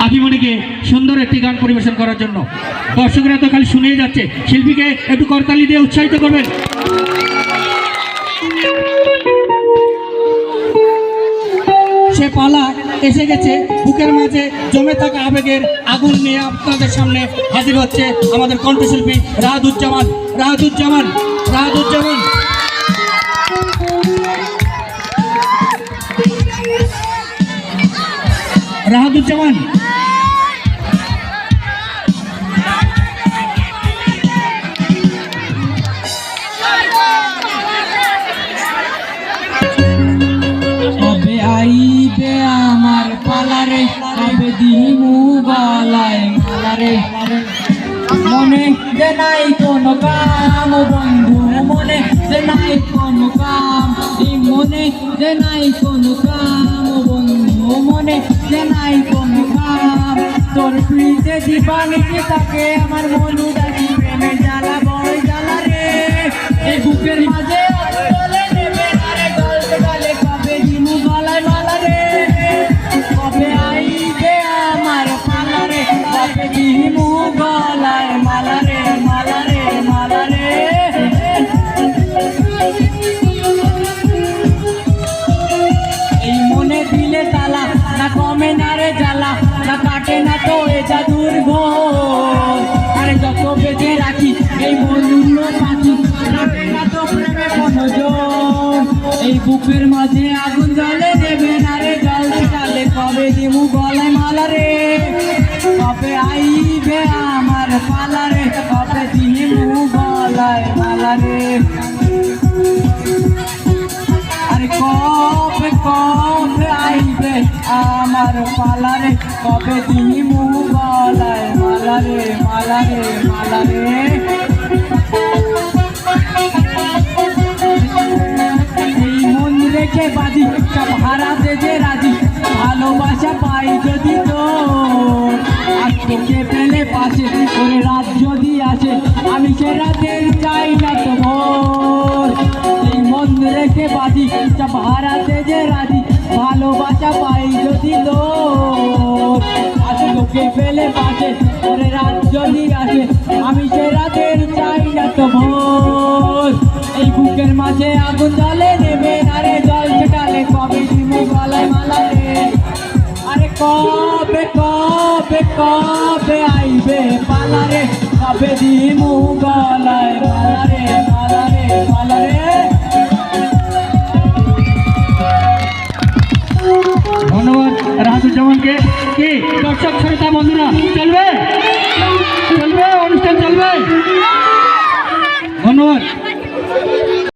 আদিমণিকে সুন্দর একটি গান পরিবেশন করার জন্য। দর্শকরা তো খালি শুনেই যাচ্ছে, শিল্পীকে একটু করতালি দিয়ে উৎসাহিত করবেন। সে পালা এসে গেছে, বুকের মাঝে জমে থাকা আবেগের আগুন নিয়ে আপনাদের সামনে হাজির হচ্ছে আমাদের কণ্ঠশিল্পী রাহাতুজ্জামান। রাহাতুজ্জামান রাহাতুজ্জামান রাহাতুজ্জামান আইবে আমার পালারে কবে দিমু গলায় মালারে মনে যে নাই কোনো কাম বন্ধু মনে যে নাই কোনো কাম এই মনে যে নাই কোনো কাম বন্ধু মনে যে নাই কোনো কাম তোর পিঠে দিবানিকে তাকে আমার মনু ডাকি প্রেমের জ্বালা বড় জ্বালা রে এই বুকের মাঝে চলে নেবে আরে গল্পে গালে কবে দিমু গলায় মালা রে কবে আইবে আমার পালা রে কবে দিমু গলায় মালা রে মালা রে মালা রে এই মনে দিলে তালা না কমে না রে জ্বালা না কাটে না তো এ জাদুর ঘোর আরে যত বেঁধে রাখি এই মনুল্য পাখি কাটে না তো প্রেমে মনোজন এই বুকের মাঝে আগুন জ্বলে দেবে না রে জল কালে কবে দিমু গলায় মালা রে কবে আইবে আমার পালা রে কবে দিমু গলায় মালা রে আরে কবে কবে আইবে আমার পালা রে কবে দিমু গলায় মালা রে মালা রে মালা রে এই মন রেখে বাজি সব হারাতে যে রাজি ভালোবাসা পাই যদি তো আর তোকে পেলে পাশে ওরে রাত যদি আসে আমি সে রাতের চাই না তো ভোর এই মন রেখে বাজি সব হারাতে যে রাজি ভালোবাসা পাই যদি তো আর তোকে পেলে পাশে ওরে রাত যদি আসে আমি সে রাতের চাই না তো ভোর এই বুকের মাঝে আগুন জ্বলে নেবে আরে জল ছেটালে কবে দিমু গলায় মালা রে আরে কবে কবে কবে আইবে পালা রে কবে দিমু গলায় মালা রে মালা রে মালা রে ধন্যবাদ রাহাতুজ্জামানকে। কি দর্শক শ্রোতা বন্ধুরা চলবে?